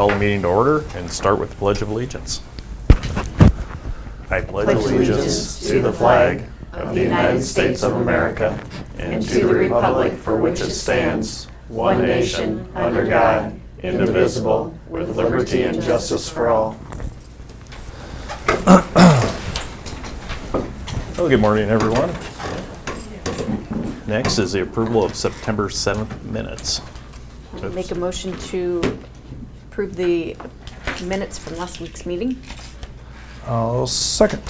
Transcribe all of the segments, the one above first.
Call the meeting to order and start with the Pledge of Allegiance. I pledge allegiance to the flag of the United States of America and to the republic for which it stands, one nation, under God, indivisible, with liberty and justice for all. Well, good morning, everyone. Next is the approval of September 7th minutes. Make a motion to approve the minutes from last week's meeting. I'll second.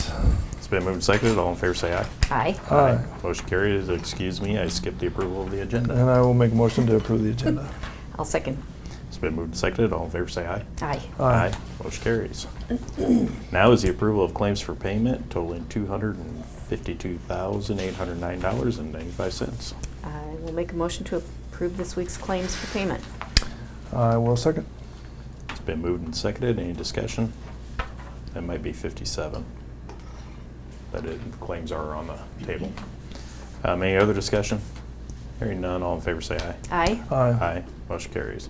It's been moved and seconded. All in favor say aye. Aye. Aye. Motion carries. Excuse me, I skipped the approval of the agenda. And I will make a motion to approve the agenda. I'll second. It's been moved and seconded. All in favor say aye. Aye. Aye. Motion carries. Now is the approval of claims for payment totaling $252,809.95. I will make a motion to approve this week's claims for payment. I will second. It's been moved and seconded. Any discussion? That might be 57. The claims are on the table. Any other discussion? Hearing none, all in favor say aye. Aye. Aye. Aye. Motion carries.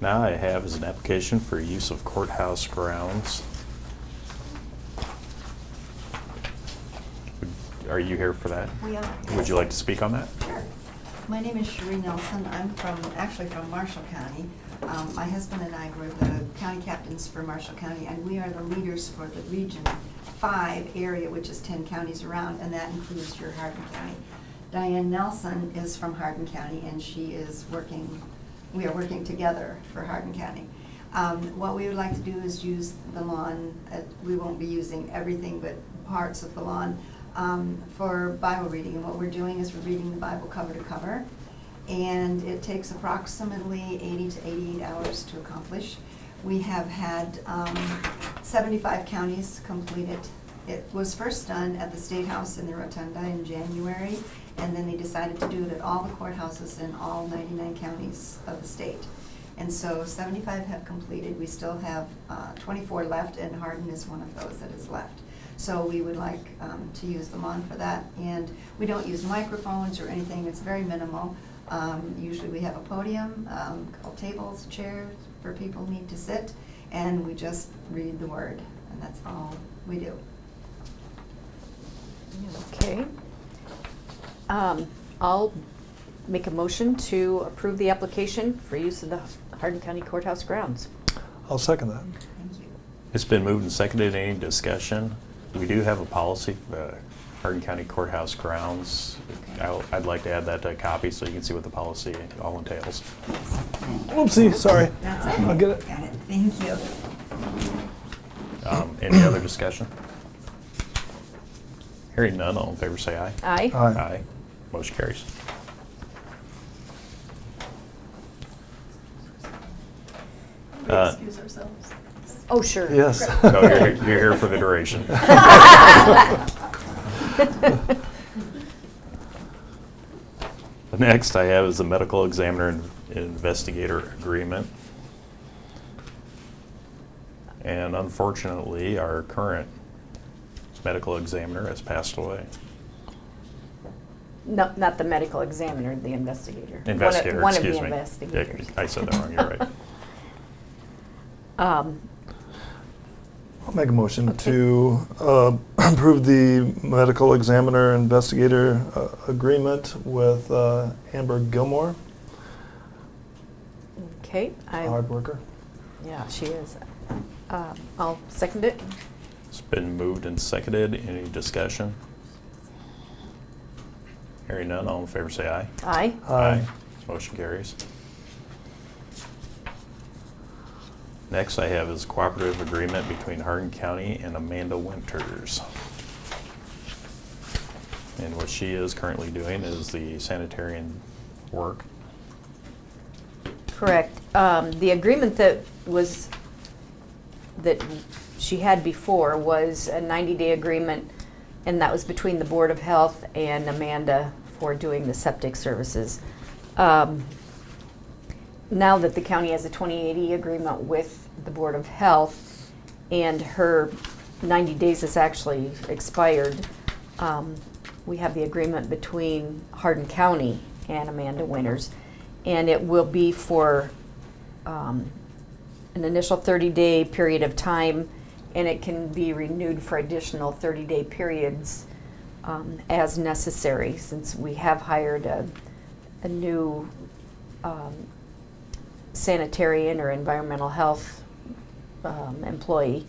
Now I have is an application for use of courthouse grounds. Are you here for that? We are. Would you like to speak on that? Sure. My name is Cherie Nelson. I'm actually from Marshall County. My husband and I were the county captains for Marshall County, and we are the leaders for the Region 5 area, which is 10 counties around, and that includes your Hardin County. Diane Nelson is from Hardin County, and we are working together for Hardin County. What we would like to do is use the lawn. We won't be using everything, but parts of the lawn for Bible reading. And what we're doing is we're reading the Bible cover to cover. And it takes approximately 80 to 88 hours to accomplish. We have had 75 counties complete it. It was first done at the State House in the Rotunda in January, and then they decided to do it at all the courthouses in all 99 counties of the state. And so 75 have completed. We still have 24 left, and Hardin is one of those that is left. So we would like to use them on for that. And we don't use microphones or anything. It's very minimal. Usually we have a podium, a couple tables, chairs for people who need to sit, and we just read the word, and that's all we do. Okay. I'll make a motion to approve the application for use of the Hardin County Courthouse grounds. I'll second that. Thank you. It's been moved and seconded. Any discussion? We do have a policy for the Hardin County Courthouse grounds. Okay. I'd like to add that to a copy so you can see what the policy all entails. Whoopsie, sorry. That's it. I'll get it. Got it. Thank you. Any other discussion? Hearing none, all in favor say aye. Aye. Aye. Aye. Motion carries. We excuse ourselves. Oh, sure. Yes. No, you're here for the duration. Next I have is the medical examiner and investigator agreement. And unfortunately, our current medical examiner has passed away. No, not the medical examiner, the investigator. Investigator, One excuse of me. the investigators. I said that wrong, you're right. I'll make a motion Okay. to approve the medical examiner investigator agreement with Amber Gilmore, Okay. a hard worker. Yeah, she is. I'll second it. It's been moved and seconded. Any discussion? Hearing none, all in favor say aye. Aye. Aye. Motion carries. Next I have is cooperative agreement between Hardin County and Amanda Winters. And what she is currently doing is the sanitarian work. Correct. The agreement that she had before was a 90-day agreement, and that was between the Board of Health and Amanda for doing the septic services. Now that the county has a 2080 agreement with the Board of Health and her 90 days has actually expired, we have the agreement between Hardin County and Amanda Winters, and it will be for an initial 30-day period of time, and it can be renewed for additional 30-day periods as necessary, since we have hired a new sanitarian or environmental health employee.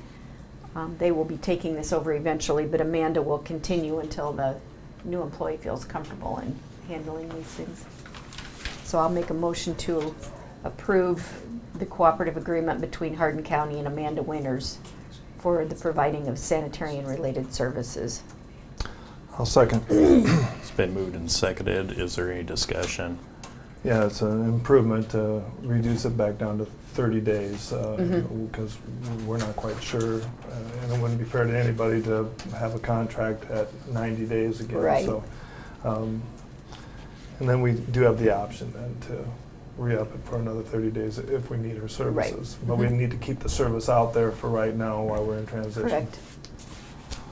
They will be taking this over eventually, but Amanda will continue until the new employee feels comfortable in handling these things. So I'll make a motion to approve the cooperative agreement between Hardin County and Amanda Winters for the providing of sanitarian-related services. I'll second. It's been moved and seconded. Is there any discussion? Yeah, it's an improvement to reduce it back down to 30 days because we're not quite sure, and it wouldn't be fair to anybody to have a contract at 90 days again. Right. So, and then we do have the option then to re-up it for another 30 days if we need her services. But we need to keep the service out there for right now while we're in transition. Correct.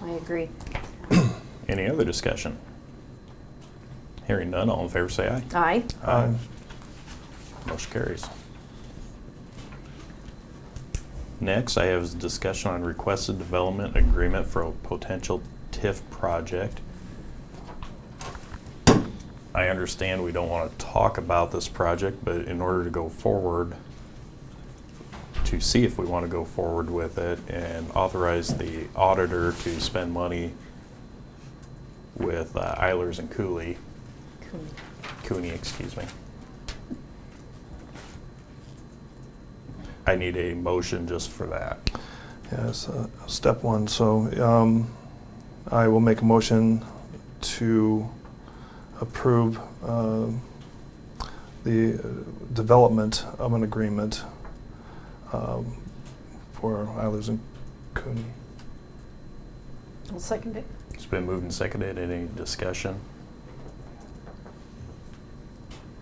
I agree. Any other discussion? Hearing none, all in favor say aye. Aye. Aye. Motion carries. Next, I have a discussion on requested development agreement for a potential TIF project. I understand we don't want to talk about this project, but in order to go forward, to see if we want to go forward with it and authorize the auditor to spend money with Eilers and Cooney, excuse me. I need a motion just for that. Yes, step one. So I will make a motion to approve the development of an agreement for Eilers and Cooney. I'll second it. It's been moved and seconded. Any discussion?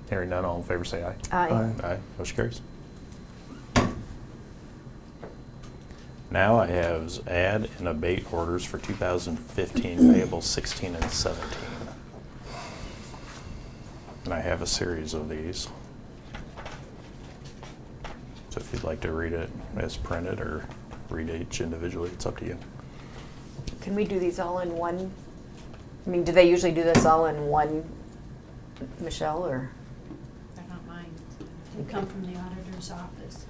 Hearing none, all in favor say aye. Aye. Aye. Motion carries. Now I have add and abate orders for 2015 payable 16 and 17. And I have a series of these. So if you'd like to read it as printed or read each individually, it's up to you. Can we do these all in one? I mean, do they usually do this all in one, Michelle, or? I don't mind. They come from the auditor's office.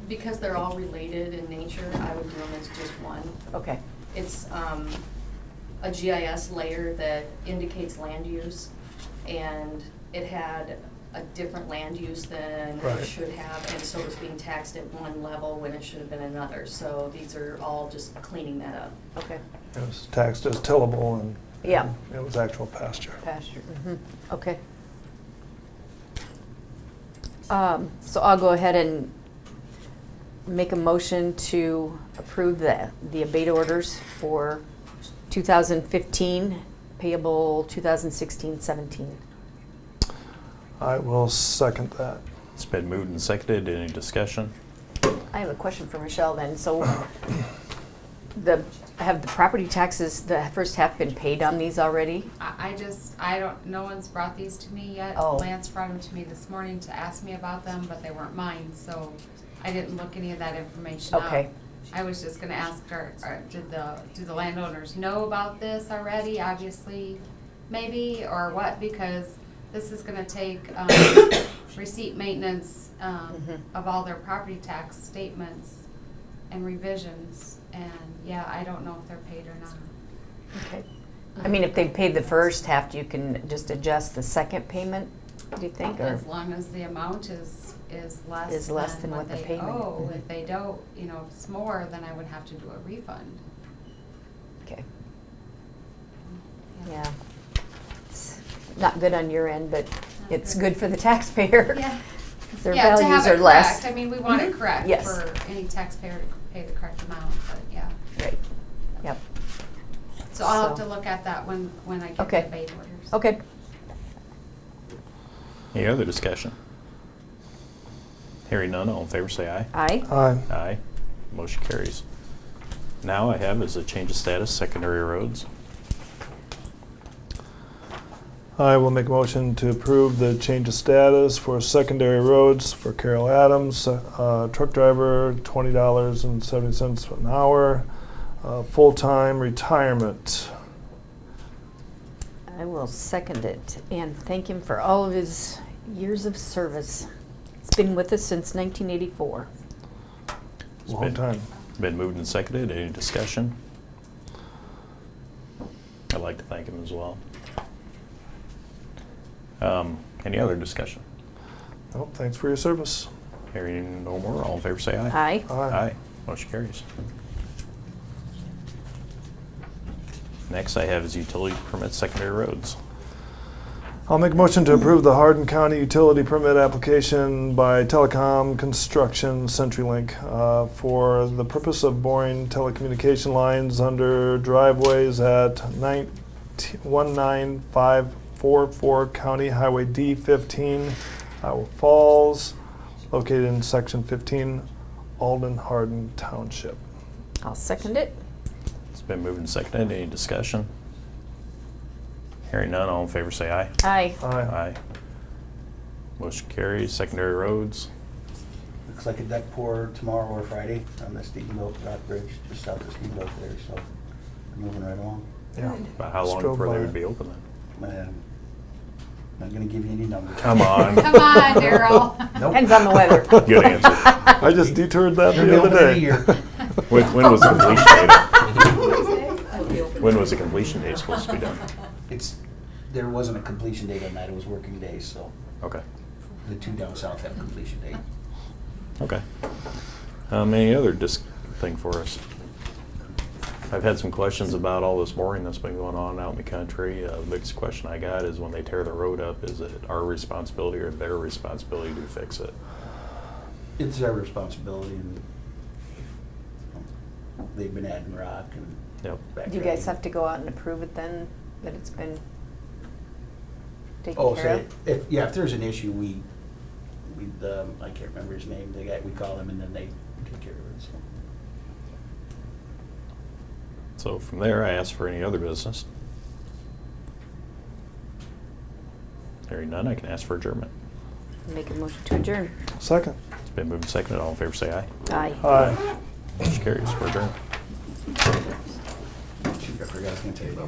Because they're all related in nature, I would do them as just one. Okay. It's a GIS layer that indicates land use, and it had a different land use than Right. it should have, and so it was being taxed at one level when it should have been another. So these are all just cleaning that up. Okay. It was taxed as tillable and Yeah. it was actual pasture. Pasture. Okay. So I'll go ahead and make a motion to approve the abate orders for 2015, payable 2016-17. I will second that. It's been moved and seconded. Any discussion? I have a question for Michelle then. So have the property taxes, the first half, been paid on these already? I don't, no one's brought these to me yet. Oh. Lance brought them to me this morning to ask me about them, but they weren't mine, so I didn't look any of that information up. Okay. I was just gonna ask her, do the landowners know about this already? Obviously, maybe, or what, because this is gonna take, receipt maintenance, of all their property tax statements and revisions, and yeah, I don't know if they're paid or not. Okay. I mean, if they paid the first half, you can just adjust the second payment, do you think? Or As long as the amount is less. Is less than what the they payment. owe. Mhm. If they don't, if it's more, then I would have to do a refund. Okay. Yeah. It's not good on your end, but it's good for the taxpayer. Yeah. 'Cause their Yeah, to values have are it less. correct. I mean, we want it correct Yes. for any taxpayer to pay the correct amount, but yeah. Right. Yep. So I'll have So- to look at that when I get Okay. the abate orders. Okay. Any other discussion? Hearing none, all in favor say aye. Aye. Aye. Aye. Motion carries. Now I have is a change of status, secondary roads. I will make a motion to approve the change of status for secondary roads for Carol Adams, truck driver, $20.70 an hour, full-time retirement. I will second it and thank him for all of his years of service. He's been with us since 1984. Long time. Been moved and seconded. Any discussion? I'd like to thank him as well. Any other discussion? Well, thanks for your service. Hearing no more, all in favor say aye. Aye. Aye. Motion carries. Next I have is utility permit secondary roads. I'll make a motion to approve the Hardin County utility permit application by Telecom Construction CenturyLink for the purpose of boring telecommunication lines under driveways at 19544 County Highway D15, Iowa Falls, located in Section 15, Alden, Hardin Township. I'll second it. It's been moved and seconded. Any discussion? Hearing none, all in favor say aye. Aye. Aye. Motion carries. Secondary roads. Looks like a deck pour tomorrow or Friday on the Steamboat Rock Bridge, just south of Steamboat there, so we're moving right along. Yeah. About how long Strobe before they by. would be open then? Man, not gonna give you any numbers. Come on. Come on, Daryl. Nope. Depends on the weather. Good answer. I just detoured that They'll be the other open in a day. year. When was the completion date? When was the completion date supposed to be done? There wasn't a completion date on that, it was working days, so Okay. the two down south have a completion date. Okay. Any other thing for us? I've had some questions about all this boring that's been going on out in the country. The biggest question I got is when they tear the road up, is it our responsibility or their responsibility to fix it? It's their responsibility, and they've been adding rock and Yep. Do you guys backdragging. have to go out and approve it then, that it's been taken Oh, care so of? if there's an issue, we I can't remember his name, the guy, we call him and then they take care of it, so. So from there, I asked for any other business. Hearing none, I can ask for adjournment. Make a motion to adjourn. Second. It's been moved and seconded. All in favor say aye. Aye. Aye. Motion carries. We're adjourned. Shoot, I forgot I was gonna tell you about